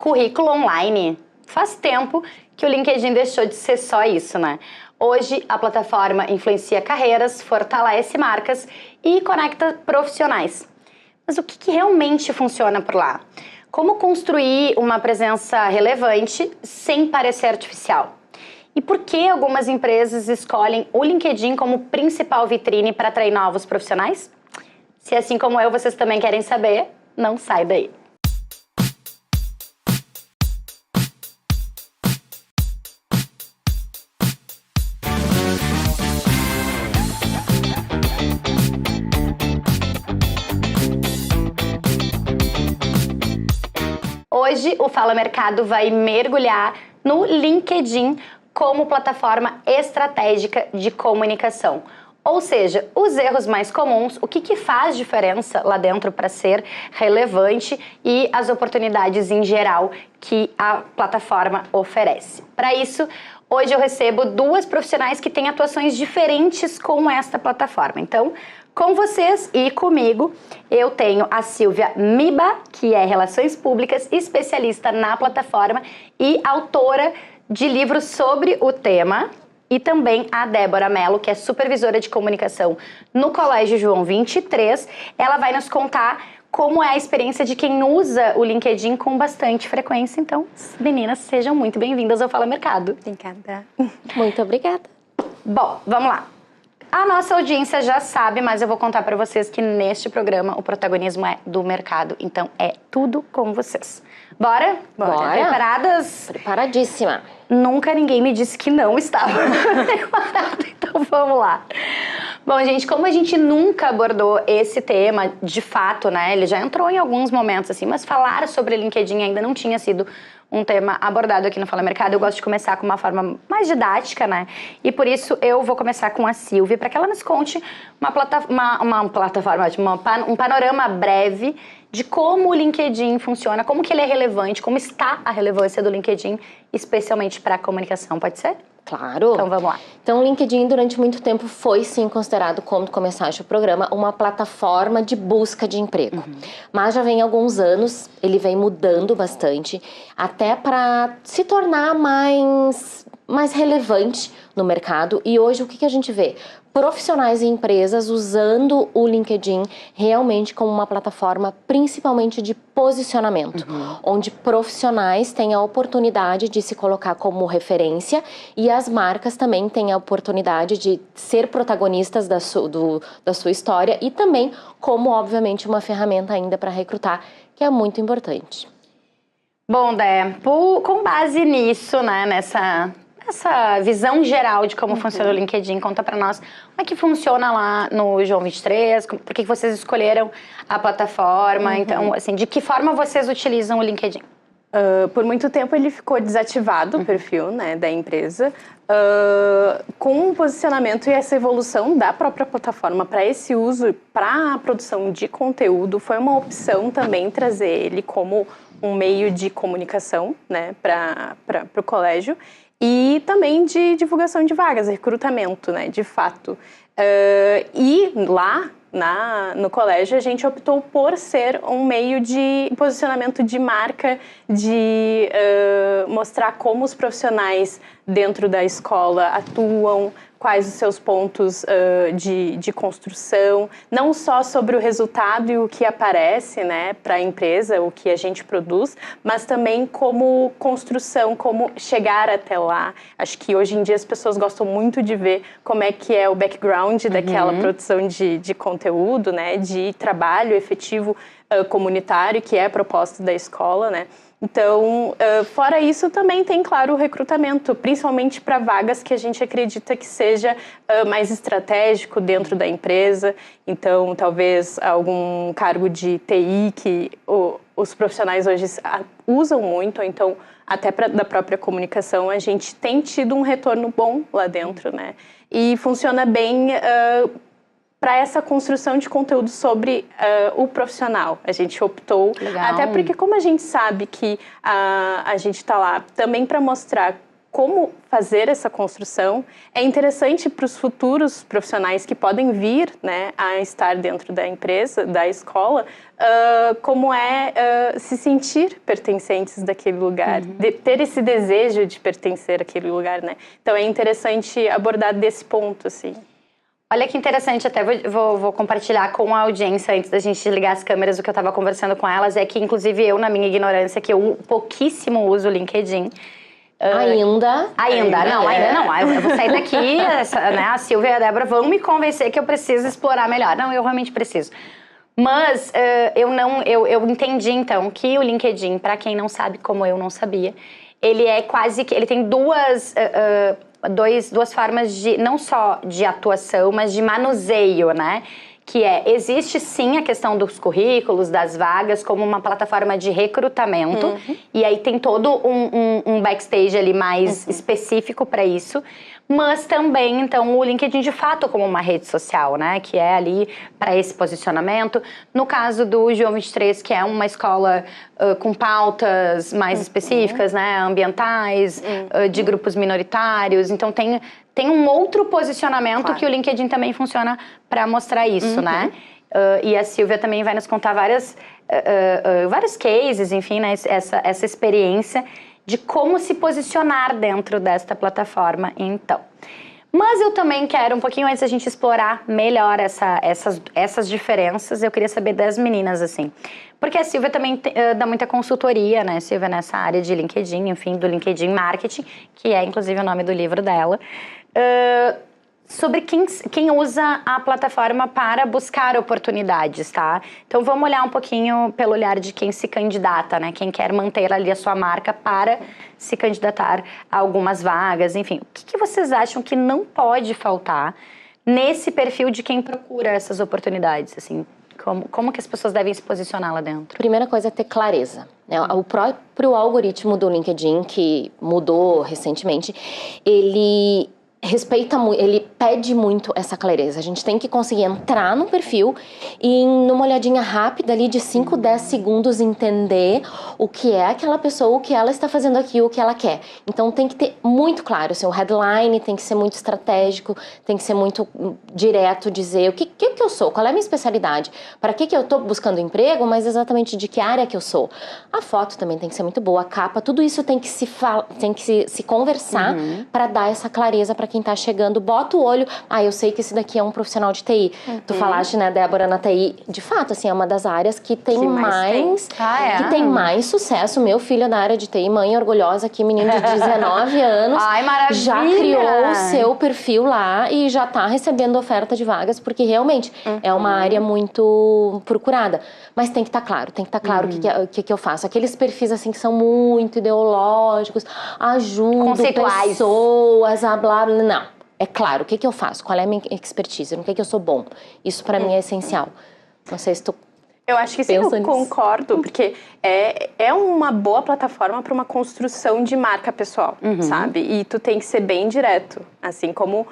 Currículo online. Faz tempo que o LinkedIn deixou de ser só isso, né? Hoje, a plataforma influencia carreiras, fortalece marcas e conecta profissionais. Mas o que realmente funciona por lá? Como construir uma presença relevante sem parecer artificial? E por que algumas empresas escolhem o LinkedIn como principal vitrine para atrair novos profissionais? Se assim como eu, vocês também querem saber, não sai daí. Hoje, o Fala Mercado vai mergulhar no LinkedIn como plataforma estratégica de comunicação. Ou seja, os erros mais comuns, o que faz diferença lá dentro para ser relevante e as oportunidades em geral que a plataforma oferece. Para isso, hoje eu recebo duas profissionais que têm atuações diferentes com esta plataforma. Então, com vocês e comigo, eu tenho a Silvia Miba, que é Relações Públicas, especialista na plataforma e autora de livros sobre o tema. E também a Débora Mello, que é supervisora de comunicação no Colégio João 23. Ela vai nos contar como é a experiência de quem usa o LinkedIn com bastante frequência. Então, meninas, sejam muito bem-vindas ao Fala Mercado. Obrigada. Muito obrigada. Bom, vamos lá. A nossa audiência já sabe, mas eu vou contar para vocês que neste programa o protagonismo é do mercado. Então, é tudo com vocês. Bora? Bora. Preparadas? Preparadíssima. Nunca ninguém me disse que não estava preparada, então vamos lá. Bom, gente, como a gente nunca abordou esse tema de fato, né? Ele já entrou em alguns momentos, assim, mas falar sobre LinkedIn ainda não tinha sido um tema abordado aqui no Fala Mercado. Eu gosto de começar com uma forma mais didática, né? E por isso eu vou começar com a Silvia, para que ela nos conte um panorama breve de como o LinkedIn funciona, como que ele é relevante, como está a relevância do LinkedIn, especialmente para a comunicação. Pode ser? Claro. Então vamos lá. Então o LinkedIn durante muito tempo foi sim considerado, como começaste o programa, uma plataforma de busca de emprego. Mas já vem alguns anos, ele vem mudando bastante, até para se tornar mais relevante no mercado. E hoje o que a gente vê? Profissionais e empresas usando o LinkedIn realmente como uma plataforma principalmente de posicionamento, onde profissionais têm a oportunidade de se colocar como referência e as marcas também têm a oportunidade de ser protagonistas da sua história e também como, obviamente, uma ferramenta ainda para recrutar, que é muito importante. Bom, Dé, com base nisso, né, nessa visão geral de como funciona o LinkedIn, conta pra nós como é que funciona lá no João 23, por que vocês escolheram a plataforma, então, assim, de que forma vocês utilizam o LinkedIn? Por muito tempo ele ficou desativado, o perfil, né, da empresa, com o posicionamento e essa evolução da própria plataforma para esse uso, para a produção de conteúdo, foi uma opção também trazer ele como um meio de comunicação, né, para o colégio. E também de divulgação de vagas, recrutamento, né, de fato. E lá, no colégio, a gente optou por ser um meio de posicionamento de marca, de mostrar como os profissionais dentro da escola atuam, quais os seus pontos de construção, não só sobre o resultado e o que aparece, né, para a empresa, o que a gente produz, mas também como construção, como chegar até lá. Acho que hoje em dia as pessoas gostam muito de ver como é que é o background daquela produção de conteúdo, né, de trabalho efetivo comunitário, que é a proposta da escola, né. Então, fora isso, também tem, claro, o recrutamento, principalmente para vagas que a gente acredita que seja mais estratégico dentro da empresa. Então, talvez algum cargo de TI que os profissionais hoje usam muito, ou então até da própria comunicação, a gente tem tido um retorno bom lá dentro, né? E funciona bem para essa construção de conteúdo sobre o profissional. A gente optou, até porque como a gente sabe que a gente está lá também para mostrar como fazer essa construção. É interessante para os futuros profissionais que podem vir, né, a estar dentro da empresa, da escola, como é se sentir pertencentes daquele lugar, ter esse desejo de pertencer àquele lugar, né? Então é interessante abordar desse ponto, assim. Olha que interessante, até vou compartilhar com a audiência antes da gente ligar as câmeras. O que eu estava conversando com elas é que, inclusive, eu, na minha ignorância, que eu pouquíssimo uso o LinkedIn. Ainda não. Eu vou sair daqui, né, a Silvia e a Débora vão me convencer que eu preciso explorar melhor. Não, eu realmente preciso. Mas eu entendi, então, que o LinkedIn, para quem não sabe, como eu não sabia, ele é quase que... Ele tem duas formas de, não só de atuação, mas de manuseio, né? Que existe sim a questão dos currículos, das vagas, como uma plataforma de recrutamento. E aí tem todo um backstage ali mais específico para isso. Mas também, então, o LinkedIn de fato como uma rede social, né? Que é ali para esse posicionamento. No caso do João 23, que é uma escola com pautas mais específicas, né? Ambientais, de grupos minoritários. Então, tem um outro posicionamento que o LinkedIn também funciona para mostrar isso, né? E a Silvia também vai nos contar vários cases, enfim, né? Essa experiência de como se posicionar dentro desta plataforma, então. Mas eu também quero, um pouquinho antes da gente explorar melhor essas diferenças, eu queria saber das meninas, assim. Porque a Silvia também dá muita consultoria, né, Silvia, nessa área de LinkedIn, enfim, do LinkedIn Marketing, que é, inclusive, o nome do livro dela. Sobre quem usa a plataforma para buscar oportunidades, tá? Então, vamos olhar um pouquinho pelo olhar de quem se candidata, né? Quem quer manter ali a sua marca para se candidatar a algumas vagas, enfim. O que vocês acham que não pode faltar nesse perfil de quem procura essas oportunidades, assim? Como que as pessoas devem se posicionar lá dentro? Primeira coisa é ter clareza, né? O próprio algoritmo do LinkedIn, que mudou recentemente, ele pede muito essa clareza. A gente tem que conseguir entrar no perfil e, numa olhadinha rápida ali de 5, 10 segundos, entender o que é aquela pessoa, o que ela está fazendo aqui, o que ela quer. Então tem que ter muito claro, assim, o headline tem que ser muito estratégico, tem que ser muito direto, dizer o que eu sou, qual é a minha especialidade, para que eu estou buscando emprego, mas exatamente de que área que eu sou. A foto também tem que ser muito boa, a capa, tudo isso tem que se conversar para dar essa clareza para quem tá chegando. Bota o olho, eu sei que esse daqui é um profissional de TI. Tu falaste, né, Débora, na TI, de fato, assim, é uma das áreas que tem que tem mais sucesso. Meu filho é da área de TI, mãe orgulhosa aqui, menino de 19 anos. Ai, maravilha! Já criou o seu perfil lá e já tá recebendo oferta de vagas, porque realmente é uma área muito procurada. Mas tem que estar claro, o que eu faço. Aqueles perfis, assim, que são muito ideológicos, ajudam pessoas a blá, blá, não. É claro, o que eu faço? Qual é a minha expertise? No que eu sou bom? Isso pra mim é essencial. Não sei se tu... Eu acho que sim, eu concordo, porque é uma boa plataforma para uma construção de marca pessoal, sabe? E tu tem que ser bem direto, assim como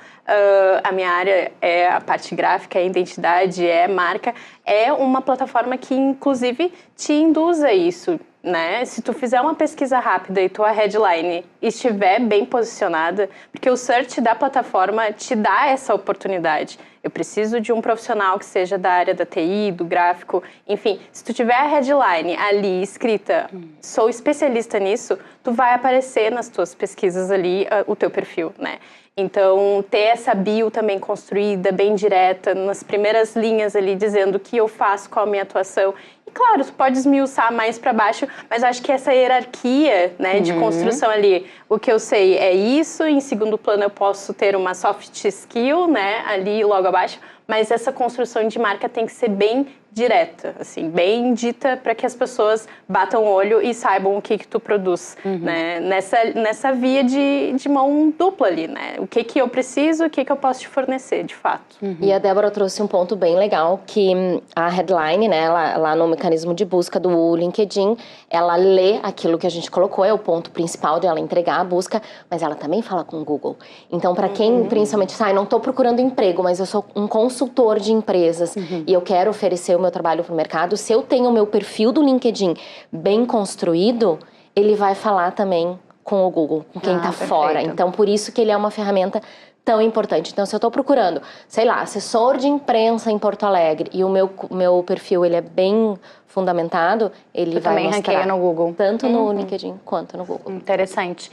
a minha área é a parte gráfica, é identidade, é marca, é uma plataforma que, inclusive, te induz a isso, né? Se tu fizer uma pesquisa rápida e tua headline estiver bem posicionada, porque o search da plataforma te dá essa oportunidade. Eu preciso de um profissional que seja da área da TI, do gráfico, enfim. Se tu tiver a headline ali escrita, sou especialista nisso, tu vai aparecer nas tuas pesquisas ali o teu perfil, né? Então, ter essa bio também construída, bem direta, nas primeiras linhas ali, dizendo o que eu faço, qual a minha atuação. E claro, tu pode esmiuçar mais para baixo, mas acho que essa hierarquia, né, de construção ali, o que eu sei é isso, em segundo plano eu posso ter uma soft skill, né, ali logo abaixo, mas essa construção de marca tem que ser bem direta, assim, bem dita para que as pessoas batam o olho e saibam o que tu produz, né? Nessa via de mão dupla ali, né? O que eu preciso, o que eu posso te fornecer, de fato. E a Débora trouxe um ponto bem legal, que a headline, né, lá no mecanismo de busca do LinkedIn, ela lê aquilo que a gente colocou, é o ponto principal de ela entregar a busca, mas ela também fala com o Google. Então, para quem, principalmente, não estou procurando emprego, mas eu sou um consultor de empresas e eu quero oferecer o meu trabalho para o mercado, se eu tenho o meu perfil do LinkedIn bem construído, ele vai falar também com o Google, com quem tá fora. Perfeito. Então, por isso que ele é uma ferramenta tão importante. Então, se eu tô procurando, sei lá, assessor de imprensa em Porto Alegre e o meu perfil, ele é bem fundamentado, ele vai também mostrar ranqueia no Google. tanto no LinkedIn quanto no Google. Interessante.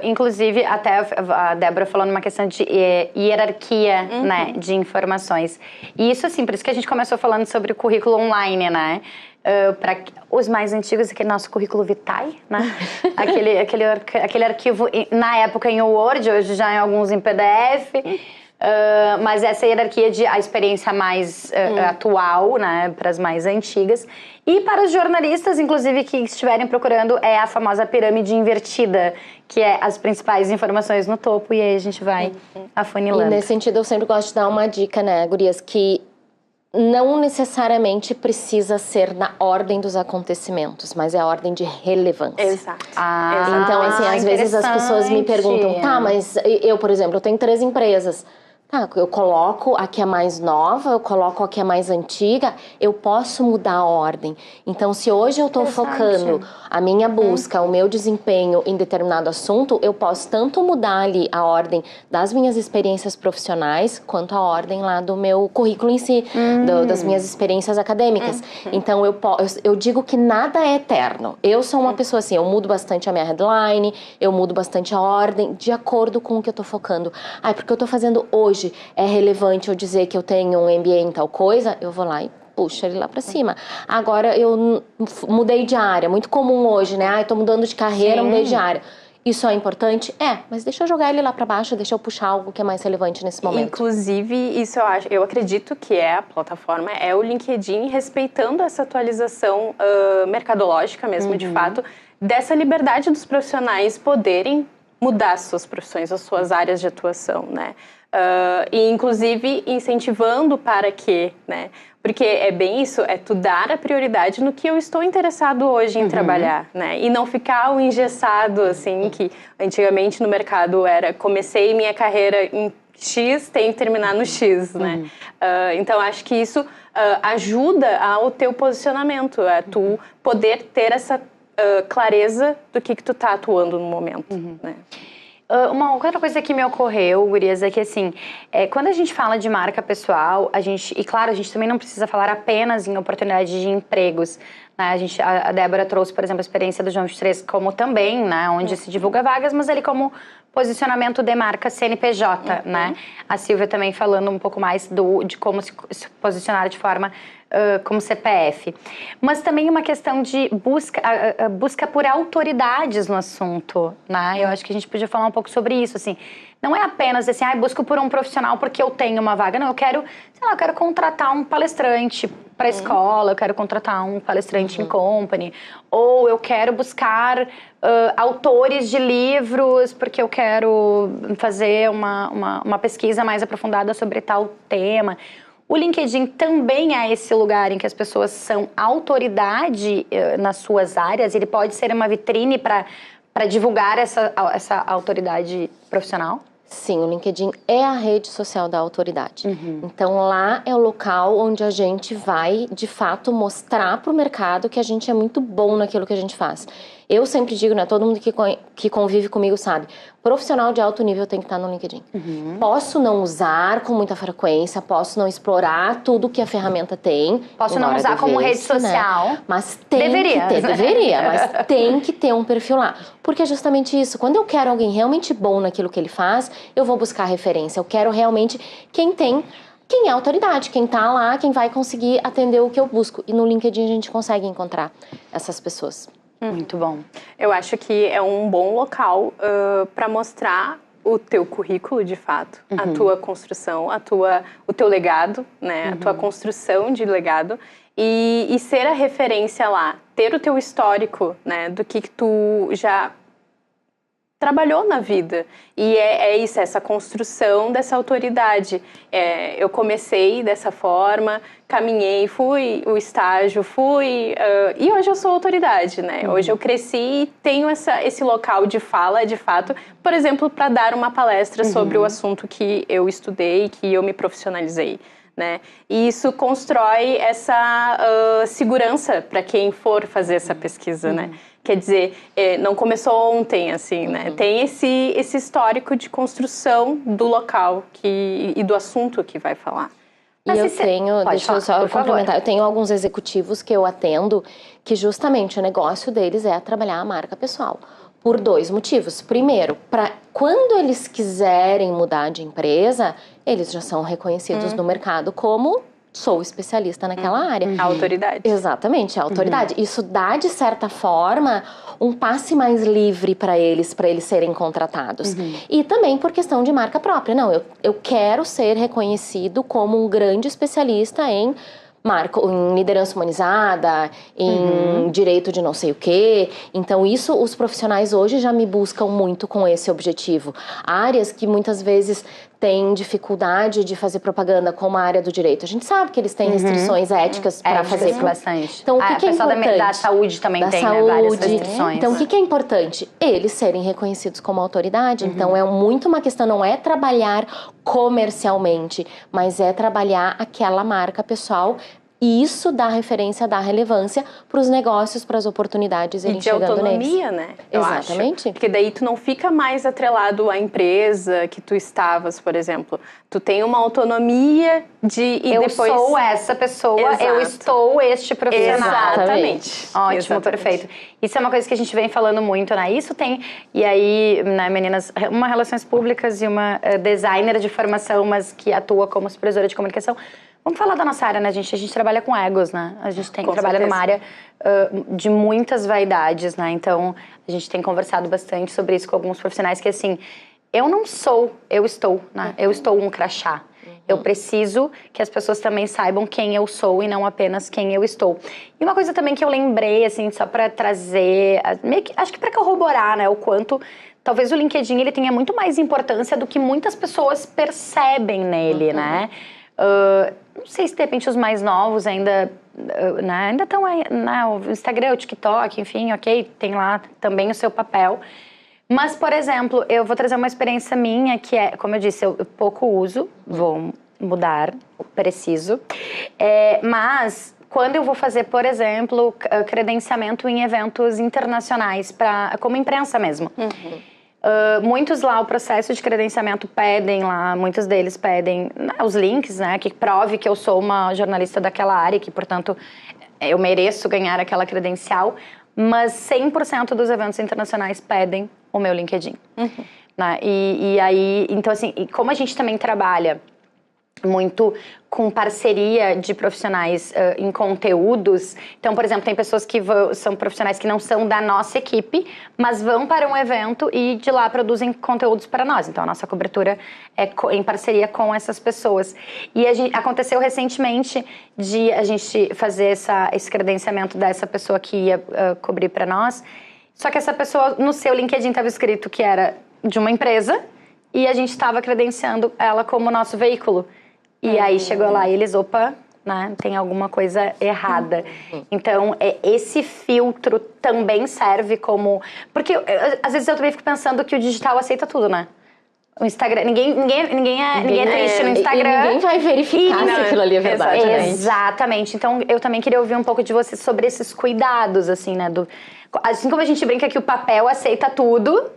Inclusive, até a Débora falou numa questão de hierarquia, né, de informações. E isso, assim, por isso que a gente começou falando sobre o currículo online, né? Para os mais antigos, aquele nosso currículo vitae, né? aquele arquivo, na época em Word, hoje já em alguns em PDF. Mas essa hierarquia de a experiência mais atual, né, para as mais antigas. E para os jornalistas, inclusive, que estiverem procurando, é a famosa pirâmide invertida, que é as principais informações no topo, e aí a gente vai afunilando. E nesse sentido, eu sempre gosto de dar uma dica, né, gurias, que não necessariamente precisa ser na ordem dos acontecimentos, mas é a ordem de relevância. Exato. Então, assim, às vezes as pessoas me perguntam, tá, mas eu, por exemplo, eu tenho 3 empresas. Tá, eu coloco a que é mais nova, eu coloco a que é mais antiga, eu posso mudar a ordem. Então, se hoje eu tô focando a minha busca, o meu desempenho em determinado assunto, eu posso tanto mudar ali a ordem das minhas experiências profissionais, quanto a ordem lá do meu currículo em si, das minhas experiências acadêmicas. Então, eu digo que nada é eterno. Eu sou uma pessoa assim, eu mudo bastante a minha headline, eu mudo bastante a ordem, de acordo com o que eu tô focando. Porque eu tô fazendo hoje é relevante eu dizer que eu tenho um MBA em tal coisa, eu vou lá e puxo ele lá pra cima. Agora, eu mudei de área, muito comum hoje, né? Eu tô mudando de carreira, mudei de área. Isso é importante? Mas deixa eu jogar ele lá pra baixo, deixa eu puxar algo que é mais relevante nesse momento. Inclusive, isso eu acredito que a plataforma, é o LinkedIn respeitando essa atualização mercadológica mesmo, de fato, dessa liberdade dos profissionais poderem mudar suas profissões, as suas áreas de atuação, né? E inclusive incentivando para que, né? Porque é bem isso, é tu dar a prioridade no que eu estou interessado hoje em trabalhar, né? E não ficar o engessado, assim, que antigamente no mercado era, comecei minha carreira em X, tenho que terminar no X, né? Então, acho que isso ajuda ao teu posicionamento, a tu poder ter essa clareza do que tu tá atuando no momento, né? Uma outra coisa que me ocorreu, gurias, é que assim, quando a gente fala de marca pessoal, e claro, a gente também não precisa falar apenas em oportunidade de empregos, né? A Débora trouxe, por exemplo, a experiência do João 23 como também, né, onde se divulga vagas, mas ele como posicionamento de marca CNPJ, né? A Silvia também falando um pouco mais de como se posicionar de forma como CPF. Mas também uma questão de busca por autoridades no assunto, né? Eu acho que a gente podia falar um pouco sobre isso, assim. Não é apenas assim, busco por um profissional porque eu tenho uma vaga. Não, eu quero contratar um palestrante para a escola, eu quero contratar um palestrante em company, ou eu quero buscar autores de livros porque eu quero fazer uma pesquisa mais aprofundada sobre tal tema. O LinkedIn também é esse lugar em que as pessoas são autoridade nas suas áreas. Ele pode ser uma vitrine para divulgar essa autoridade profissional? Sim, o LinkedIn é a rede social da autoridade. Então, lá é o local onde a gente vai, de fato, mostrar para o mercado que a gente é muito bom naquilo que a gente faz. Eu sempre digo, né, todo mundo que convive comigo sabe, profissional de alto nível tem que estar no LinkedIn. Posso não usar com muita frequência, posso não explorar tudo que a ferramenta tem. Posso não usar como rede social. Né? Mas deveria, mas tem que ter um perfil lá. Porque é justamente isso, quando eu quero alguém realmente bom naquilo que ele faz, eu vou buscar referência. Eu quero realmente quem é a autoridade, quem tá lá, quem vai conseguir atender o que eu busco. E no LinkedIn a gente consegue encontrar essas pessoas. Muito bom. Eu acho que é um bom local para mostrar o teu currículo, de fato, a tua construção, o teu legado, né? A tua construção de legado e ser a referência lá, ter o teu histórico, né? Do que tu já trabalhou na vida. E é isso, essa construção dessa autoridade. Eu comecei dessa forma, caminhei, fui o estágio, e hoje eu sou autoridade, né? Hoje eu cresci e tenho esse local de fala, de fato, por exemplo, para dar uma palestra sobre o assunto que eu estudei, que eu me profissionalizei. Né? E isso constrói essa segurança para quem for fazer essa pesquisa, né? Quer dizer, não começou ontem, assim, né? Tem esse histórico de construção do local e do assunto que vai falar. E eu tenho, deixa eu só complementar, eu tenho alguns executivos que eu atendo que justamente o negócio deles é trabalhar a marca pessoal. Por 2 motivos. Primeiro, quando eles quiserem mudar de empresa, eles já são reconhecidos no mercado como sou especialista naquela área. A autoridade. Exatamente, a autoridade. Isso dá, de certa forma, um passe mais livre para eles serem contratados. E também por questão de marca própria. Não, eu quero ser reconhecido como um grande especialista em liderança humanizada, em direito de não sei o quê. Então isso, os profissionais hoje já me buscam muito com esse objetivo. Áreas que muitas vezes têm dificuldade de fazer propaganda, como a área do direito. A gente sabe que eles têm restrições éticas para fazer. Bastante. Então o que é importante? Da saúde também tem, né, várias restrições. Então o que é importante? Eles serem reconhecidos como autoridade. Então é muito uma questão, não é trabalhar comercialmente, mas é trabalhar aquela marca pessoal. E isso dá referência, dá relevância para os negócios, para as oportunidades irem chegando neles. E de autonomia, né? Exatamente. Porque daí tu não fica mais atrelado à empresa que tu estavas, por exemplo. Tu tem uma autonomia de... Eu sou essa pessoa, eu estou este profissional. Exatamente. Ótimo, perfeito. Isso é uma coisa que a gente vem falando muito, né? Isso tem... E aí, né, meninas, uma relações públicas e uma designer de formação, mas que atua como supervisora de comunicação. Vamos falar da nossa área, né, gente? A gente trabalha com egos, né? A gente trabalha numa área de muitas vaidades, né? Então, a gente tem conversado bastante sobre isso com alguns profissionais que, assim, eu não sou, eu estou, né? Eu estou um crachá. Eu preciso que as pessoas também saibam quem eu sou e não apenas quem eu estou. E uma coisa também que eu lembrei, assim, só pra trazer, meio que, acho que pra corroborar, né, o quanto talvez o LinkedIn ele tenha muito mais importância do que muitas pessoas percebem nele, né? Não sei se de repente os mais novos ainda estão aí, né, o Instagram, o TikTok, enfim, ok, tem lá também o seu papel. Mas, por exemplo, eu vou trazer uma experiência minha que é, como eu disse, eu pouco uso, vou mudar, preciso. Mas quando eu vou fazer, por exemplo, credenciamento em eventos internacionais, como imprensa mesmo. Muitos lá, o processo de credenciamento pedem lá, muitos deles pedem os links, né, que prove que eu sou uma jornalista daquela área e que, portanto, eu mereço ganhar aquela credencial, mas 100% dos eventos internacionais pedem o meu LinkedIn. Né? E aí, então assim, e como a gente também trabalha muito com parceria de profissionais em conteúdos. Então, por exemplo, tem pessoas que são profissionais que não são da nossa equipe, mas vão para um evento e de lá produzem conteúdos para nós. Então, a nossa cobertura é em parceria com essas pessoas. E aconteceu recentemente de a gente fazer esse credenciamento dessa pessoa que ia cobrir para nós. Só que essa pessoa, no seu LinkedIn, estava escrito que era de uma empresa e a gente estava credenciando ela como nosso veículo. E aí chegou lá e eles, né, tem alguma coisa errada. Então, esse filtro também serve como... Porque às vezes eu também fico pensando que o digital aceita tudo, né? O Instagram, ninguém é triste no Instagram. E ninguém vai verificar se aquilo ali é verdade. Exatamente. Então, eu também queria ouvir um pouco de você sobre esses cuidados, assim, né? Assim como a gente brinca que o papel aceita tudo...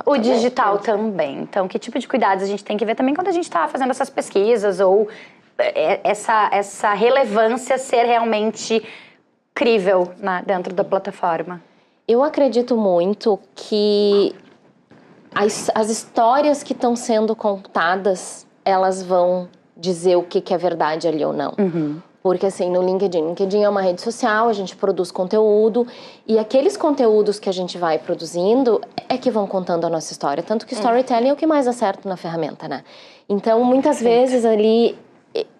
O digital também. Então, que tipo de cuidados a gente tem que ver também quando a gente está fazendo essas pesquisas ou essa relevância ser realmente crível, né, dentro da plataforma? Eu acredito muito que as histórias que estão sendo contadas, elas vão dizer o que é verdade ali ou não. Porque assim, no LinkedIn é uma rede social, a gente produz conteúdo e aqueles conteúdos que a gente vai produzindo é que vão contando a nossa história. Tanto que storytelling é o que mais acerta na ferramenta, né? Então, muitas vezes ali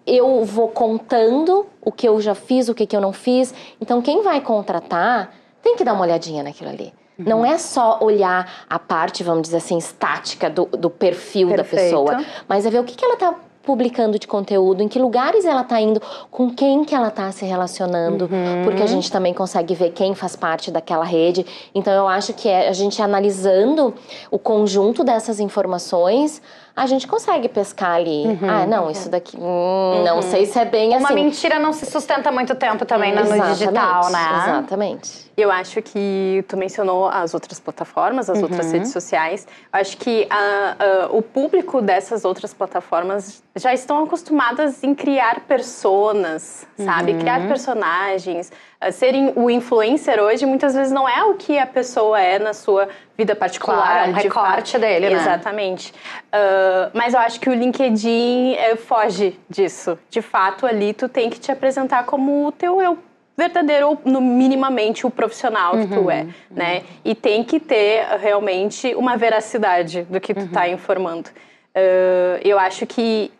eu vou contando o que eu já fiz, o que eu não fiz. Então, quem vai contratar tem que dar uma olhadinha naquilo ali. Não é só olhar a parte, vamos dizer assim, estática do perfil da pessoa, mas é ver o que ela tá publicando de conteúdo, em que lugares ela está indo, com quem que ela está se relacionando, porque a gente também consegue ver quem faz parte daquela rede. Então eu acho que a gente analisando o conjunto dessas informações, a gente consegue pescar ali. Não, isso daqui, não sei se é bem assim. Uma mentira não se sustenta muito tempo também no digital, né? Exatamente. Eu acho que tu mencionou as outras plataformas, as outras redes sociais. Eu acho que o público dessas outras plataformas já estão acostumadas em criar personas, sabe? Criar personagens. Serem o influencer hoje, muitas vezes não é o que a pessoa é na sua vida particular. Claro, é um recorte dele, né? Exatamente. Mas eu acho que o LinkedIn foge disso. De fato, ali tu tem que te apresentar como o teu eu verdadeiro, ou no minimamente o profissional que tu é, né? E tem que ter realmente uma veracidade do que tu tá informando. Eu acho que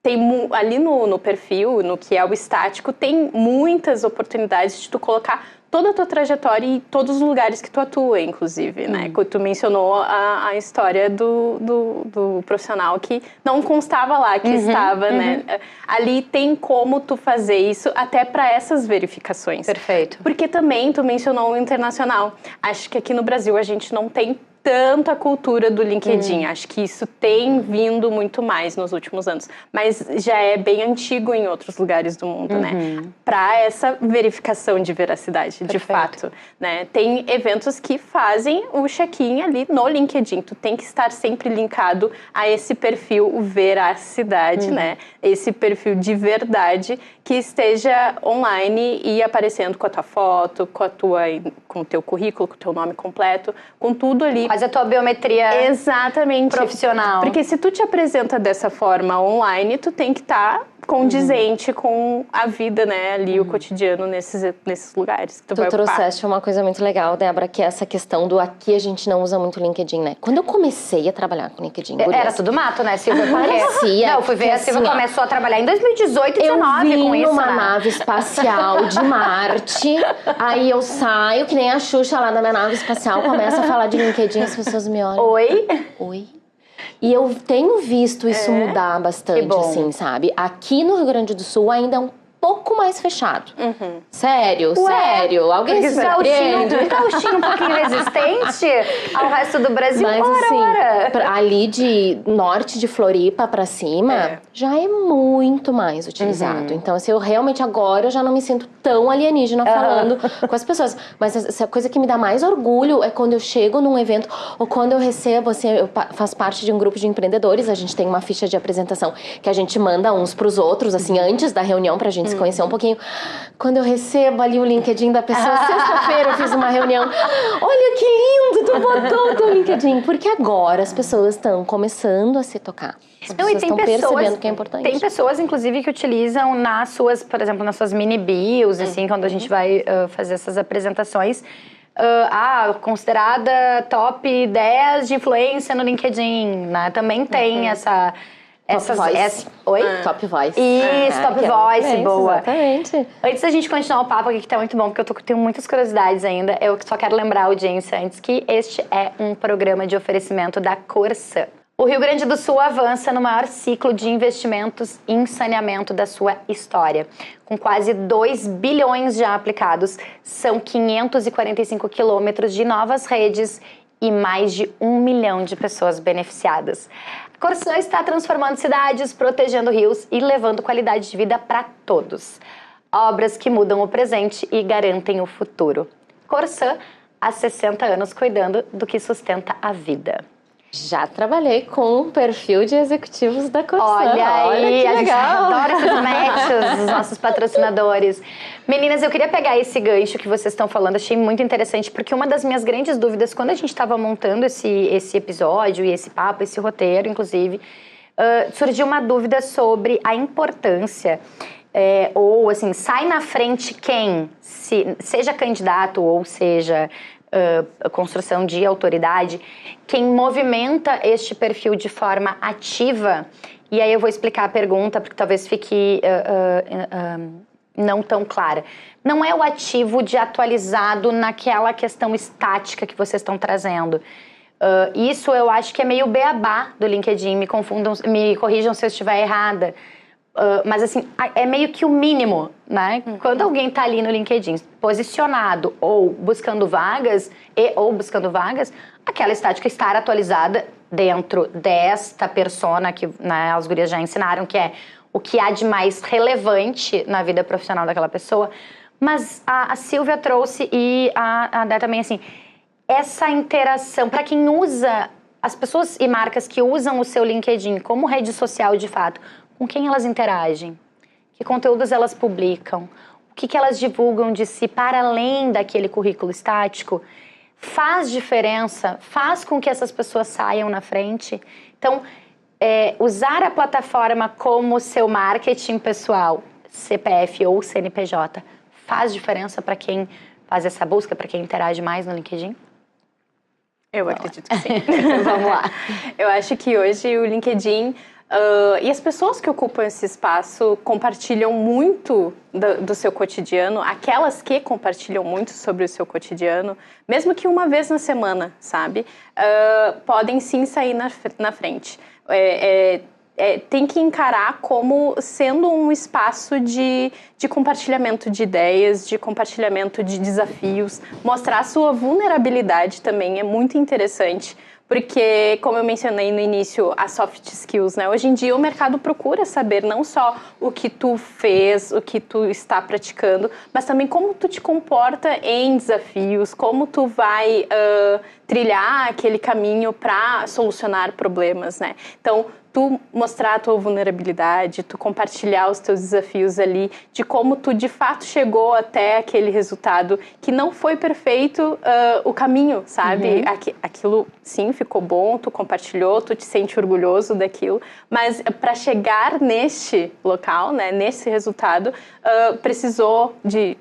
tem ali no perfil, no que é o estático, tem muitas oportunidades de tu colocar toda a tua trajetória e todos os lugares que tu atua, inclusive, né? Tu mencionou a história do profissional que não constava lá, que estava, né? Ali tem como tu fazer isso até para essas verificações. Perfeito. Porque também tu mencionou o internacional. Acho que aqui no Brasil a gente não tem tanta cultura do LinkedIn. Acho que isso tem vindo muito mais nos últimos anos. Mas já é bem antigo em outros lugares do mundo, né? Para essa verificação de veracidade, de fato. Né? Tem eventos que fazem o check-in ali no LinkedIn. Tu tem que estar sempre linkado a esse perfil veracidade, né? Esse perfil de verdade que esteja online e aparecendo com a tua foto, com o teu currículo, com o teu nome completo, com tudo ali. Faz a tua biometria exatamente profissional. Porque se tu te apresenta dessa forma online, tu tem que estar condizente com a vida, né, ali, o cotidiano nesses lugares que tu vai ocupar. Tu trouxeste uma coisa muito legal, Débora, que é essa questão do aqui a gente não usa muito LinkedIn, né? Quando eu comecei a trabalhar com LinkedIn, era tudo mato, né, Silvia? Parecia. Não, eu fui ver a Silvia começou a trabalhar em 2018 e 2019 com isso, numa nave espacial de Marte, aí eu saio, que nem a Xuxa lá da minha nave espacial, começa a falar de LinkedIn, as pessoas me olham. Oi? E eu tenho visto isso mudar bastante, assim, sabe? Aqui no Rio Grande do Sul ainda é um pouco mais fechado. Sério. Alguém se surpreende? Um gauchinho um pouquinho resistente ao resto do Brasil. Mas assim, ali de norte de Floripa pra cima, já é muito mais utilizado. Então, assim, eu realmente agora eu já não me sinto tão alienígena falando com as pessoas. Mas essa coisa que me dá mais orgulho é quando eu chego num evento ou quando eu recebo, assim, eu faço parte de um grupo de empreendedores, a gente tem uma ficha de apresentação que a gente manda uns pros outros, assim, antes da reunião pra gente se conhecer um pouquinho. Quando eu recebo ali o LinkedIn da pessoa, sexta-feira eu fiz uma reunião. Olha que lindo, tu botou o teu LinkedIn. Porque agora as pessoas estão começando a se tocar. As pessoas estão percebendo que é importante. Tem pessoas, inclusive, que utilizam nas suas, por exemplo, nas suas mini bios, assim, quando a gente vai fazer essas apresentações. Considerada top 10 de influência no LinkedIn, né? Também tem essa... Oi? Top Voice. Isso, Top Voice, boa. Exatamente. Antes da gente continuar o papo aqui, que tá muito bom, porque eu tenho muitas curiosidades ainda, eu só quero lembrar a audiência antes que este é um programa de oferecimento da Corsã. O Rio Grande do Sul avança no maior ciclo de investimentos em saneamento da sua história. Com quase 2 bilhões já aplicados, são 545 quilômetros de novas redes e mais de 1 milhão de pessoas beneficiadas. A Corsã está transformando cidades, protegendo rios e levando qualidade de vida para todos. Obras que mudam o presente e garantem o futuro. Corsã, há 60 anos cuidando do que sustenta a vida. Já trabalhei com um perfil de executivos da Corsã. Olha aí, que a gente legal. adora esses matches dos nossos patrocinadores. Meninas, eu queria pegar esse gancho que vocês estão falando, achei muito interessante, porque uma das minhas grandes dúvidas, quando a gente estava montando esse episódio e esse papo, esse roteiro, inclusive, surgiu uma dúvida sobre a importância, ou assim, sai na frente quem, seja candidato ou seja... construção de autoridade, quem movimenta este perfil de forma ativa, e aí eu vou explicar a pergunta, porque talvez fique não tão clara. Não é o ativo de atualizado naquela questão estática que vocês estão trazendo. Isso eu acho que é meio beabá do LinkedIn, me corrijam se eu estiver errada. Mas assim, é meio que o mínimo, né? Quando alguém tá ali no LinkedIn posicionado ou buscando vagas, aquela estática estar atualizada dentro desta persona que, né, as gurias já ensinaram, que é o que há de mais relevante na vida profissional daquela pessoa. Mas a Silvia trouxe e a Dé também, assim, essa interação, para quem usa, as pessoas e marcas que usam o seu LinkedIn como rede social de fato, com quem elas interagem? Que conteúdos elas publicam? O que elas divulgam de si para além daquele currículo estático? Faz diferença? Faz com que essas pessoas saiam na frente? Então, usar a plataforma como seu marketing pessoal, CPF ou CNPJ, faz diferença para quem faz essa busca, para quem interage mais no LinkedIn? Eu acredito que sim. Vamos lá. Eu acho que hoje o LinkedIn... e as pessoas que ocupam esse espaço compartilham muito do seu cotidiano, aquelas que compartilham muito sobre o seu cotidiano, mesmo que uma vez na semana, sabe? Podem sim sair na frente. Tem que encarar como sendo um espaço de compartilhamento de ideias, de compartilhamento de desafios. Mostrar a sua vulnerabilidade também é muito interessante. Porque, como eu mencionei no início, as soft skills, né? Hoje em dia o mercado procura saber não só o que tu fez, o que tu está praticando, mas também como tu te comporta em desafios, como tu vai trilhar aquele caminho para solucionar problemas, né? Então, tu mostrar a tua vulnerabilidade, tu compartilhar os teus desafios ali, de como tu de fato chegou até aquele resultado que não foi perfeito o caminho, sabe? Aquilo sim ficou bom, tu compartilhou, tu te sente orgulhoso daquilo, mas para chegar neste local, né, nesse resultado, precisou de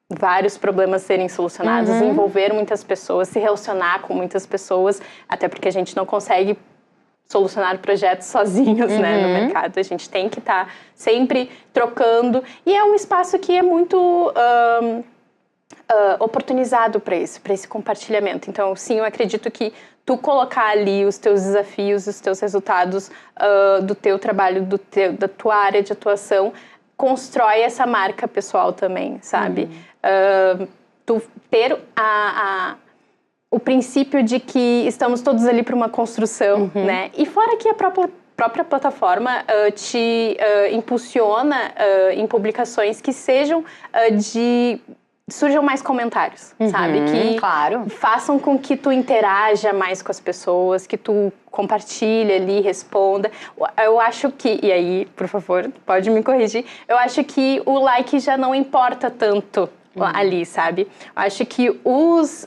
vários problemas serem solucionados, envolver muitas pessoas, se relacionar com muitas pessoas, até porque a gente não consegue solucionar projetos sozinhos, né, no mercado. A gente tem que estar sempre trocando. E é um espaço que é muito oportunizado para esse compartilhamento. Então, sim, eu acredito que tu colocar ali os teus desafios, os teus resultados do teu trabalho, da tua área de atuação, constrói essa marca pessoal também, sabe? Tu ter o princípio de que estamos todos ali para uma construção, né? E fora que a própria plataforma te impulsiona em publicações que sejam surjam mais comentários, sabe? Que façam com que tu interaja mais com as pessoas, que tu compartilhe ali, responda. Eu acho que, e aí, por favor, pode me corrigir, eu acho que o like já não importa tanto ali, sabe? Eu acho que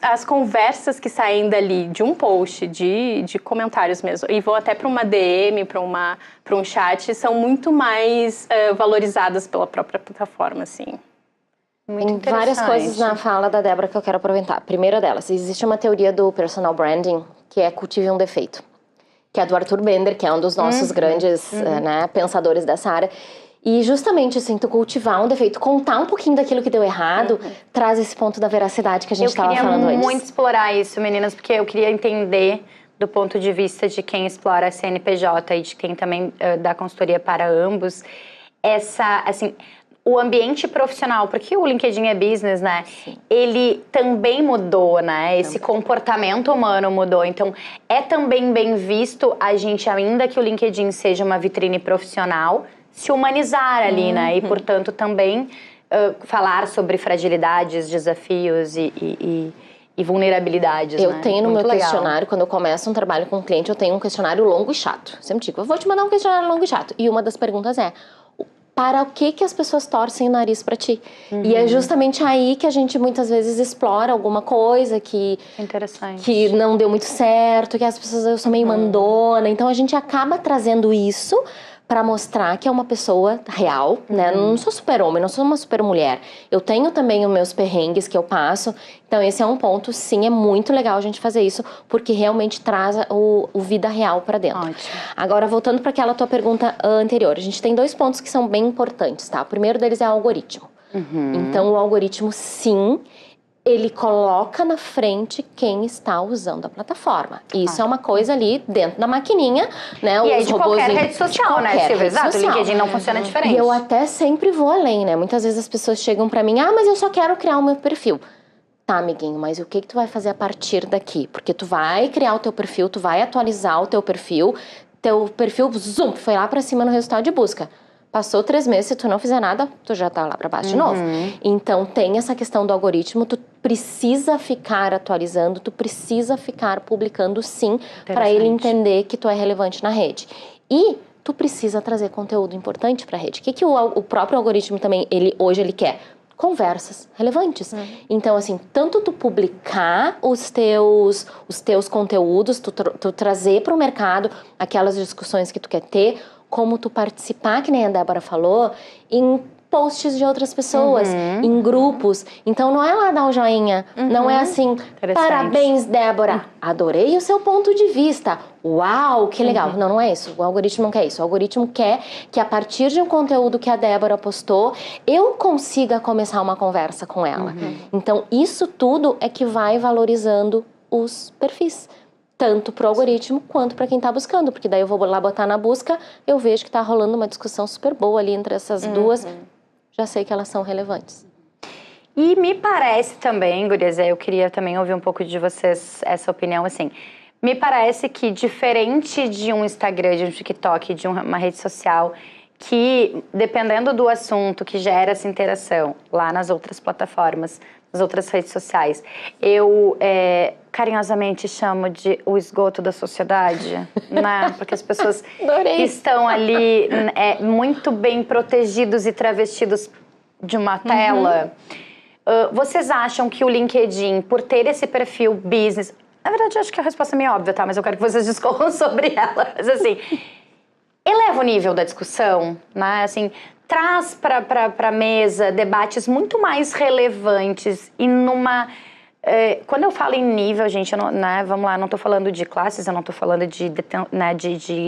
as conversas que saem dali de um post, de comentários mesmo, e vão até para uma DM, para um chat, são muito mais valorizadas pela própria plataforma, assim. Tem várias coisas na fala da Débora que eu quero aproveitar. A primeira delas, existe uma teoria do personal branding que é cultive um defeito, que é do Arthur Bender, que é um dos nossos grandes né, pensadores dessa área. E justamente, assim, tu cultivar um defeito, contar um pouquinho daquilo que deu errado, traz esse ponto da veracidade que a gente estava falando antes. Eu queria muito explorar isso, meninas, porque eu queria entender do ponto de vista de quem explora a CNPJ e de quem também dá consultoria para ambos, o ambiente profissional, porque o LinkedIn é business, né? Sim. Ele também mudou, né? Esse comportamento humano mudou. Então, é também bem visto a gente, ainda que o LinkedIn seja uma vitrine profissional, se humanizar ali, né? E, portanto, também falar sobre fragilidades, desafios e vulnerabilidades, Eu tenho no meu questionário, quando eu começo um trabalho com um cliente, eu tenho um questionário longo e chato. Sempre digo, eu vou te mandar um questionário longo e chato. E uma das perguntas é, para o que as pessoas torcem o nariz pra ti? E é justamente aí que a gente muitas vezes explora alguma coisa que não deu muito certo, que as pessoas, eu sou meio mandona. Então a gente acaba trazendo isso para mostrar que é uma pessoa real, né? Não sou super-homem, não sou uma super-mulher. Eu tenho também os meus perrengues que eu passo. Então, esse é um ponto, sim, é muito legal a gente fazer isso, porque realmente traz o vida real para dentro. Ótimo. Agora, voltando para aquela tua pergunta anterior, a gente tem 2 pontos que são bem importantes, tá? O primeiro deles é o algoritmo. Então, o algoritmo, sim, ele coloca na frente quem está usando a plataforma. Isso é uma coisa ali dentro da maquininha, né? E aí de qualquer rede social, né, Silvia? Exato, o LinkedIn não funciona diferente. E eu até sempre vou além, né? Muitas vezes as pessoas chegam pra mim, mas eu só quero criar o meu perfil. Tá, amiguinho, mas o que tu vai fazer a partir daqui? Porque tu vai criar o teu perfil, tu vai atualizar o teu perfil zoom, foi lá pra cima no resultado de busca. Passou 3 meses, se tu não fizer nada, tu já tá lá pra baixo de novo. Então, tem essa questão do algoritmo, tu precisa ficar atualizando, tu precisa ficar publicando sim, para ele entender que tu é relevante na rede. E tu precisa trazer conteúdo importante pra rede. O que o próprio algoritmo também, hoje ele quer? Conversas relevantes. Então, assim, tanto tu publicar os teus conteúdos, tu trazer para o mercado aquelas discussões que tu quer ter, como tu participar, que nem a Débora falou, em posts de outras pessoas, em grupos. Então, não é lá dar um joinha, não é assim, parabéns, Débora, adorei o seu ponto de vista, uau, que legal. Não é isso, o algoritmo não quer isso. O algoritmo quer que a partir de um conteúdo que a Débora postou, eu consiga começar uma conversa com ela. Então, isso tudo é que vai valorizando os perfis. Tanto para o algoritmo quanto para quem está buscando. Porque daí eu vou lá botar na busca, eu vejo que está rolando uma discussão super boa ali entre essas duas. Já sei que elas são relevantes. E me parece também, gurias, eu queria também ouvir um pouco de vocês essa opinião, assim. Me parece que diferente de um Instagram, de um TikTok, de uma rede social, que dependendo do assunto que gera essa interação lá nas outras plataformas, nas outras redes sociais, eu carinhosamente chamo de o esgoto da sociedade, né? Porque as pessoas estão ali muito bem protegidos e travestidos de uma tela. Vocês acham que o LinkedIn, por ter esse perfil business... Na verdade, eu acho que a resposta é meio óbvia, tá? Mas eu quero que vocês discorram sobre ela. Mas assim, eleva o nível da discussão, né? Assim, traz para a mesa debates muito mais relevantes e numa... quando eu falo em nível, gente, eu não, né, vamos lá, não estou falando de classes, eu não estou falando de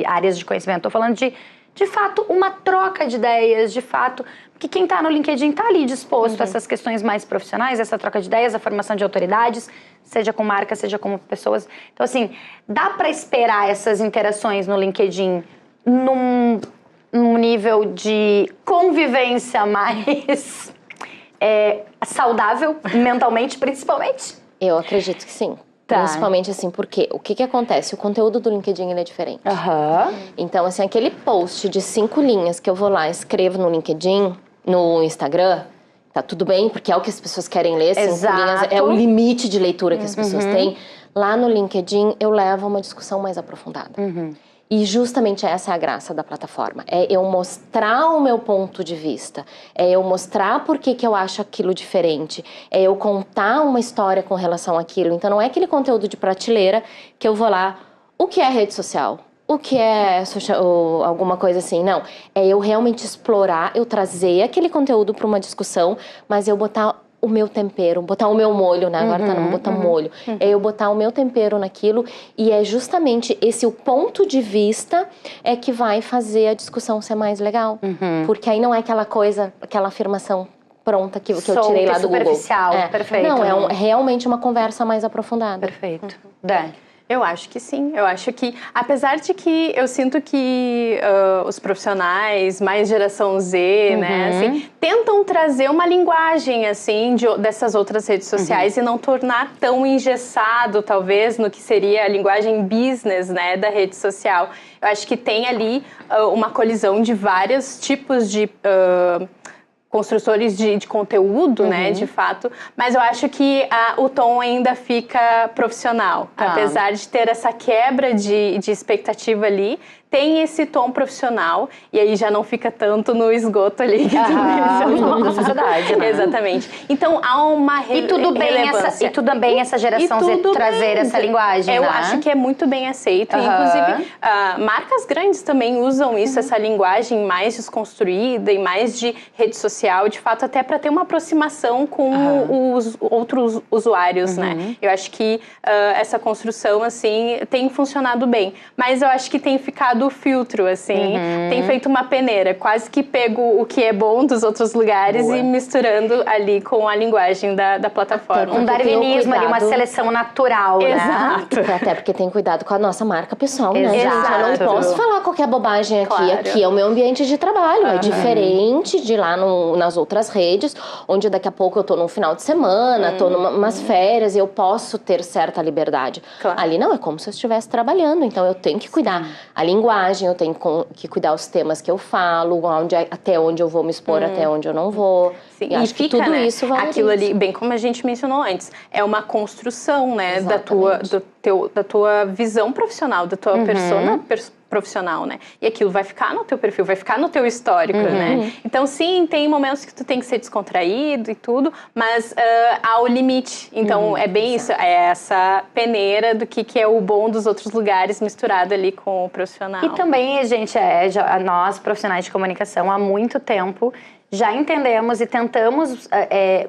áreas de conhecimento, estou falando de fato, uma troca de ideias, de fato, porque quem está no LinkedIn está ali disposto a essas questões mais profissionais, essa troca de ideias, a formação de autoridades, seja com marcas, seja como pessoas. Então, assim, dá para esperar essas interações no LinkedIn num nível de convivência mais saudável, mentalmente, principalmente? Eu acredito que sim. Tá. Principalmente assim, porque o que acontece? O conteúdo do LinkedIn ele é diferente. Então, assim, aquele post de 5 linhas que eu vou lá, escrevo no LinkedIn, no Instagram, tá tudo bem, porque é o que as pessoas querem ler, 5 linhas, é o limite de leitura que as pessoas têm. Lá no LinkedIn, eu levo uma discussão mais aprofundada. E justamente essa é a graça da plataforma. É eu mostrar o meu ponto de vista. É eu mostrar por que eu acho aquilo diferente. É eu contar uma história com relação àquilo. Então não é aquele conteúdo de prateleira que eu vou lá... O que é rede social? O que é alguma coisa assim? Não. É eu realmente explorar, eu trazer aquele conteúdo para uma discussão, mas eu botar o meu tempero, botar o meu molho, né? Agora tá no botar molho. É eu botar o meu tempero naquilo e é justamente esse o ponto de vista é que vai fazer a discussão ser mais legal. Porque aí não é aquela coisa, aquela afirmação pronta que eu tirei lá do Google. Superficial, perfeito. Não, é realmente uma conversa mais aprofundada. Perfeito. Dé. Eu acho que sim, eu acho que, apesar de que eu sinto que os profissionais, mais geração Z, né, assim, tentam trazer uma linguagem, assim, dessas outras redes sociais e não tornar tão engessado, talvez, no que seria a linguagem business, né, da rede social. Eu acho que tem ali uma colisão de vários tipos de... construtores de conteúdo, né, de fato, mas eu acho que o tom ainda fica profissional, apesar de ter essa quebra de expectativa ali, tem esse tom profissional, e aí já não fica tanto no esgoto ali que tu mencionou. Na sociedade, né? Exatamente. Então, há uma relevância. E tudo bem essa geração Z trazer essa linguagem, eu né? acho que é muito bem aceito. Inclusive, marcas grandes também usam isso, essa linguagem mais desconstruída e mais de rede social, de fato, até para ter uma aproximação com os outros usuários, né? Eu acho que essa construção, assim, tem funcionado bem. Mas eu acho que tem ficado dado o filtro, assim. Tem feito uma peneira, quase que pego o que é bom dos outros lugares e misturando ali com a linguagem da plataforma. Um darwinismo ali, uma seleção natural, né? Exato. Até porque tem cuidado com a nossa marca pessoal, né, gente? Exato. Eu não posso falar qualquer bobagem aqui. Claro. Aqui é o meu ambiente de trabalho. É diferente de lá nas outras redes, onde daqui a pouco eu tô num final de semana, tô numas férias e eu posso ter certa liberdade. Claro. Ali não, é como se eu estivesse trabalhando. Então eu tenho que cuidar a linguagem, eu tenho que cuidar os temas que eu falo, até onde eu vou me expor, até onde eu não vou. Sim, e acho que tudo né, isso valoriza. aquilo ali, bem como a gente mencionou antes, é uma construção, né, da tua visão profissional, da tua persona profissional, né? E aquilo vai ficar no teu perfil, vai ficar no teu histórico, né? Então, sim, tem momentos que tu tem que ser descontraído e tudo, mas há o limite. Então, é bem isso, é essa peneira do que é o bom dos outros lugares misturado ali com o profissional. E também, gente, nós, profissionais de comunicação, há muito tempo, já entendemos e tentamos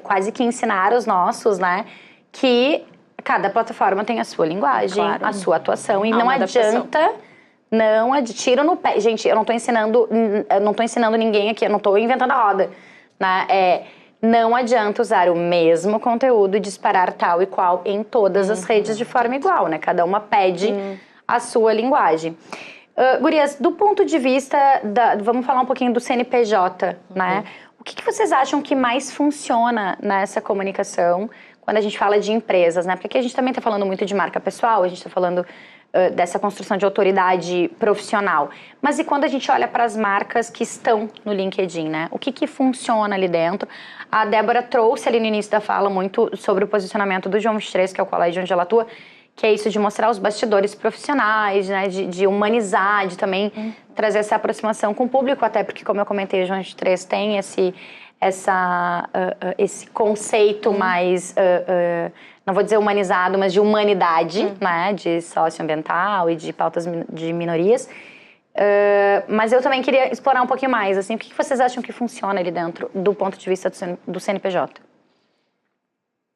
quase que ensinar os nossos, né? Que cada plataforma tem a sua linguagem, a sua atuação. E não adianta... tiro no pé. Gente, eu não tô ensinando ninguém aqui, eu não tô inventando a roda. Né? Não adianta usar o mesmo conteúdo e disparar tal e qual em todas as redes de forma igual, né? Cada uma pede a sua linguagem. Gurias, do ponto de vista vamos falar um pouquinho do CNPJ, né? O que vocês acham que mais funciona nessa comunicação quando a gente fala de empresas, né? Porque aqui a gente também tá falando muito de marca pessoal, a gente tá falando dessa construção de autoridade profissional. Mas e quando a gente olha para as marcas que estão no LinkedIn, né? O que funciona ali dentro? A Débora trouxe ali no início da fala muito sobre o posicionamento do João 23, que é o colégio onde ela atua, que é isso de mostrar os bastidores profissionais, né? De humanizar, de também trazer essa aproximação com o público, até porque, como eu comentei, o João 23 tem esse conceito mais... não vou dizer humanizado, mas de humanidade, né, de socioambiental e de pautas de minorias. Mas eu também queria explorar um pouquinho mais, assim, o que vocês acham que funciona ali dentro, do ponto de vista do CNPJ?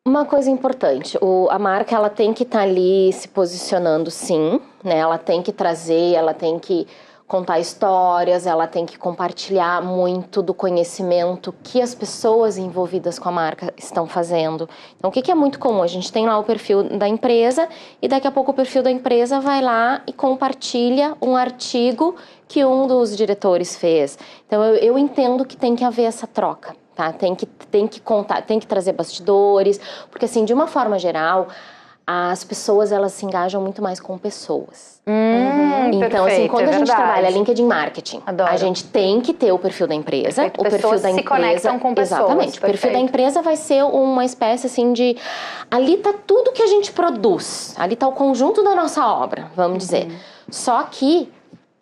Uma coisa importante, a marca ela tem que estar ali se posicionando, sim, né, ela tem que trazer, ela tem que contar histórias, ela tem que compartilhar muito do conhecimento que as pessoas envolvidas com a marca estão fazendo. Então, o que é muito comum? A gente tem lá o perfil da empresa e daqui a pouco o perfil da empresa vai lá e compartilha um artigo que um dos diretores fez. Então, eu entendo que tem que haver essa troca, tá? Tem que contar, tem que trazer bastidores, porque assim, de uma forma geral, as pessoas, elas se engajam muito mais com pessoas. Então, assim, quando a gente trabalha LinkedIn Marketing, a gente tem que ter o perfil da empresa. O perfil da empresa se conectam com pessoas. Exatamente. O perfil da empresa vai ser uma espécie, assim, de... Ali tá tudo que a gente produz. Ali tá o conjunto da nossa obra, vamos dizer. Só que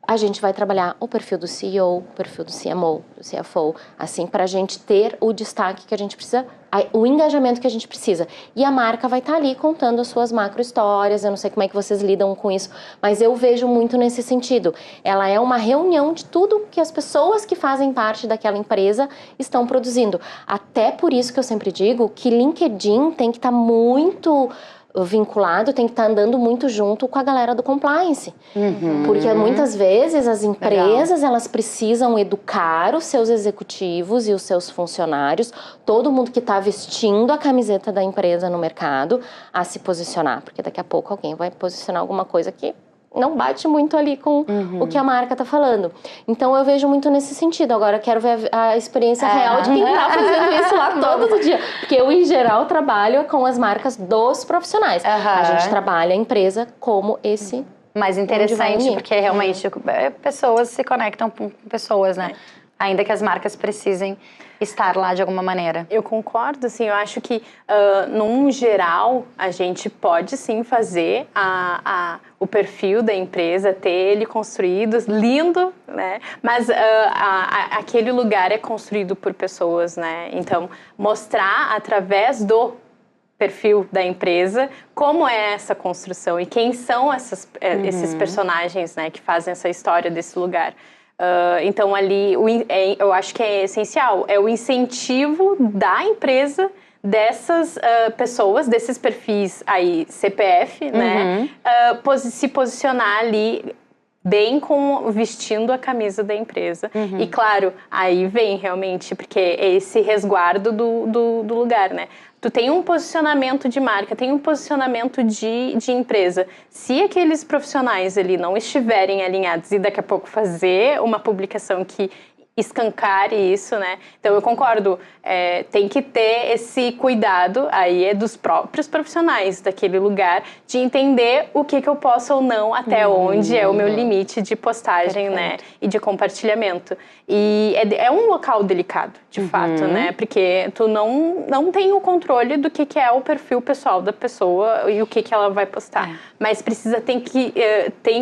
a gente vai trabalhar o perfil do CEO, o perfil do CMO, do CFO, assim, para a gente ter o destaque que a gente precisa, o engajamento que a gente precisa. E a marca vai estar ali contando as suas macro histórias, eu não sei como é que vocês lidam com isso, mas eu vejo muito nesse sentido. Ela é uma reunião de tudo que as pessoas que fazem parte daquela empresa estão produzindo. Até por isso que eu sempre digo que LinkedIn tem que estar muito vinculado, tem que estar andando muito junto com a galera do compliance. Porque muitas vezes as empresas, elas precisam educar os seus executivos e os seus funcionários, todo mundo que está vestindo a camiseta da empresa no mercado, a se posicionar. Porque daqui a pouco alguém vai posicionar alguma coisa que não bate muito ali com o que a marca tá falando. Então eu vejo muito nesse sentido. Agora eu quero ver a experiência real de quem tá fazendo isso lá todo dia. Porque eu, em geral, trabalho com as marcas dos profissionais. A gente trabalha a empresa como esse... Mais interessante, porque realmente pessoas se conectam com pessoas, né? Ainda que as marcas precisem estar lá de alguma maneira. Eu concordo, assim, eu acho que, num geral, a gente pode sim fazer o perfil da empresa, ter ele construído, lindo, né? Mas aquele lugar é construído por pessoas, né? Então, mostrar através do perfil da empresa como é essa construção e quem são esses personagens, né, que fazem essa história desse lugar. Então ali eu acho que é essencial, é o incentivo da empresa dessas pessoas, desses perfis aí CPF, né, se posicionar ali bem com vestindo a camisa da empresa. E claro, aí vem realmente, porque é esse resguardo do lugar, né? Tu tem um posicionamento de marca, tem um posicionamento de empresa. Se aqueles profissionais ali não estiverem alinhados e daqui a pouco fazer uma publicação que escancare isso, né? Então eu concordo, tem que ter esse cuidado, aí é dos próprios profissionais daquele lugar, de entender o que eu posso ou não, até onde é o meu limite de postagem, né? E de compartilhamento. E é um local delicado, de fato, né? Porque tu não tem o controle do que é o perfil pessoal da pessoa e o que ela vai postar. Mas tem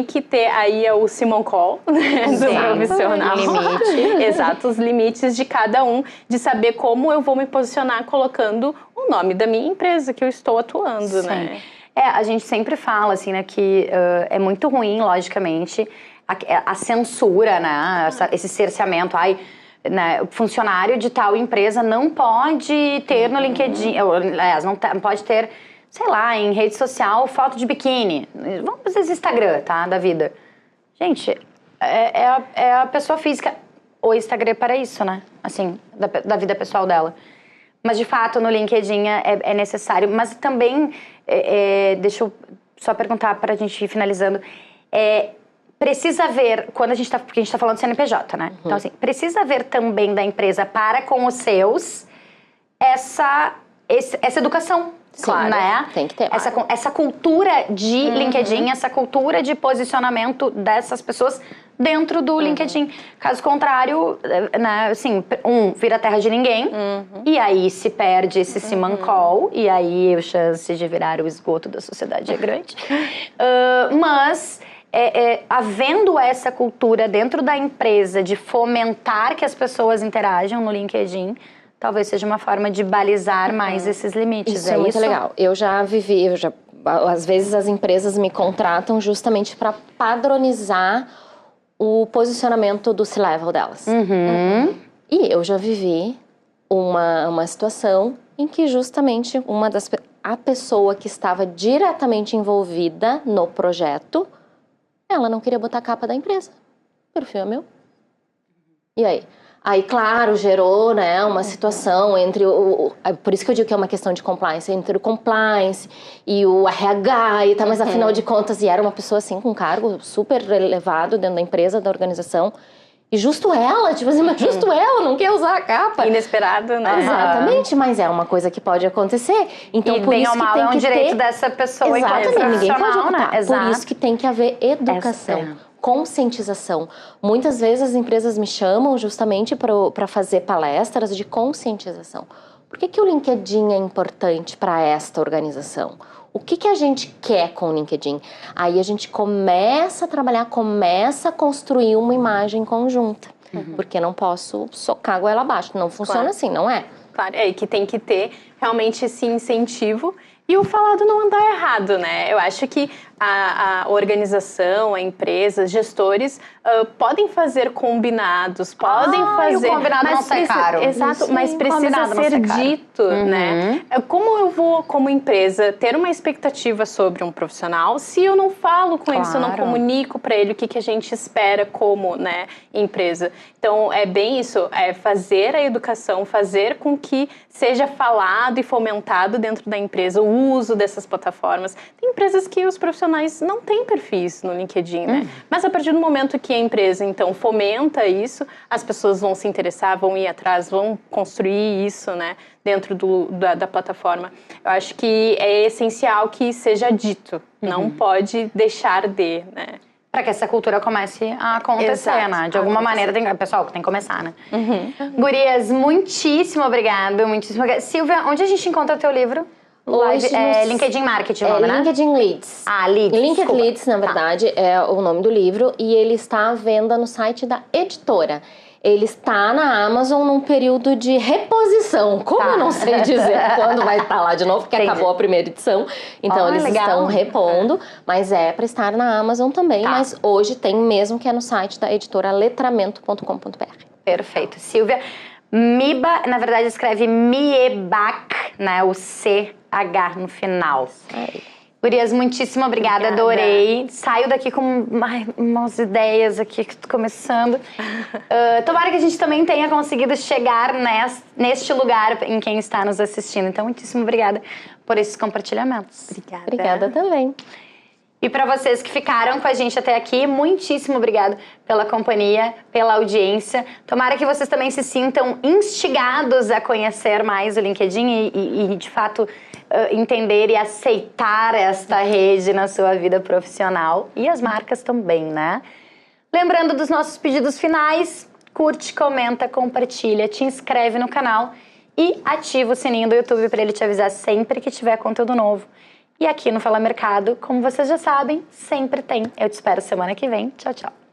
que ter aí o Simon Call, né? Do profissional. Limite. Exato, os limites de cada um, de saber como eu vou me posicionar colocando o nome da minha empresa que eu estou atuando, né? A gente sempre fala, assim, né, que é muito ruim, logicamente, a censura, né, esse cerceamento. Né, funcionário de tal empresa não pode ter no LinkedIn, aliás, não pode ter, sei lá, em rede social, foto de biquíni. Vamos fazer esse Instagram, tá, da vida. Gente, é a pessoa física. O Instagram é para isso, né? Assim, da vida pessoal dela. Mas, de fato, no LinkedIn é necessário. Mas também, deixa eu só perguntar para a gente ir finalizando. Precisa haver, porque a gente está falando de CNPJ, né? Então, assim, precisa haver também da empresa para com os seus essa educação. Claro, né? Tem que ter. Essa cultura de LinkedIn, essa cultura de posicionamento dessas pessoas dentro do LinkedIn. Caso contrário, né, assim, vira terra de ninguém, e aí se perde esse Simon Call, e aí a chance de virar o esgoto da sociedade é grande. Mas, havendo essa cultura dentro da empresa de fomentar que as pessoas interajam no LinkedIn, talvez seja uma forma de balizar mais esses limites. Isso é muito legal. Eu já vivi, às vezes as empresas me contratam justamente para padronizar o posicionamento do C-Level delas. E eu já vivi uma situação em que justamente a pessoa que estava diretamente envolvida no projeto, ela não queria botar a capa da empresa. O perfil é meu. E aí? Aí, claro, gerou, né, uma situação entre por isso que eu digo que é uma questão de compliance, entre o compliance e o RH, mas afinal de contas, e era uma pessoa assim com um cargo super elevado dentro da empresa, da organização, e justo ela, tipo assim, mas justo ela não quer usar a capa. Inesperado, né? Exatamente, mas é uma coisa que pode acontecer. Então, por isso que tem é um que direito ter... dessa pessoa. Exatamente, ninguém pode ocultar. Né? Por isso que tem que haver educação. Conscientização. Muitas vezes as empresas me chamam justamente para fazer palestras de conscientização. Por que o LinkedIn é importante para esta organização? O que a gente quer com o LinkedIn? Aí a gente começa a trabalhar, começa a construir uma imagem conjunta. Porque não posso socar a goela abaixo. Não funciona assim, não é? Claro, é que tem que ter realmente esse incentivo e o falado não andar errado, né? Eu acho que a organização, a empresa, gestores podem fazer combinados, podem fazer... E o combinado não sai caro. Exato, sim, mas precisa ser dito, né? Como eu vou, como empresa, ter uma expectativa sobre um profissional se eu não falo com ele, se eu não comunico para ele o que a gente espera como, né, empresa? Então, é bem isso, é fazer a educação, fazer com que seja falado e fomentado dentro da empresa o uso dessas plataformas. Tem empresas que os profissionais não têm perfis no LinkedIn, né? Mas a partir do momento que a empresa, então, fomenta isso, as pessoas vão se interessar, vão ir atrás, vão construir isso, né, dentro da plataforma. Eu acho que é essencial que seja dito, não pode deixar de, né? Para que essa cultura comece a acontecer, né? De alguma maneira, pessoal, tem que começar, né? Gurias, muitíssimo obrigada, Silvia, onde a gente encontra o teu livro? Hoje LinkedIn Marketing, né? LinkedIn Leads. Leads. LinkedIn Leads, na verdade, é o nome do livro, e ele está à venda no site da editora. Ele está na Amazon num período de reposição. Como eu não sei dizer quando vai estar lá de novo, porque acabou a primeira edição. Então, eles estão repondo, mas é para estar na Amazon também. Mas hoje tem mesmo, que é no site da editora letramento.com.br. Perfeito. Silvia, Miba, na verdade, escreve Miebach, né? O CH no final. Gurias, muitíssimo obrigada, adorei. Saio daqui com umas ideias aqui que tô começando. Tomara que a gente também tenha conseguido chegar neste lugar em quem está nos assistindo. Então, muitíssimo obrigada por esses compartilhamentos. Obrigada também. E para vocês que ficaram com a gente até aqui, muitíssimo obrigado pela companhia, pela audiência. Tomara que vocês também se sintam instigados a conhecer mais o LinkedIn e de fato, entender e aceitar esta rede na sua vida profissional. E as marcas também, né? Lembrando dos nossos pedidos finais, curte, comenta, compartilha, te inscreve no canal e ativa o sininho do YouTube para ele te avisar sempre que tiver conteúdo novo. E aqui no Fala Mercado, como vocês já sabem, sempre tem. Eu te espero semana que vem. Tchau, tchau.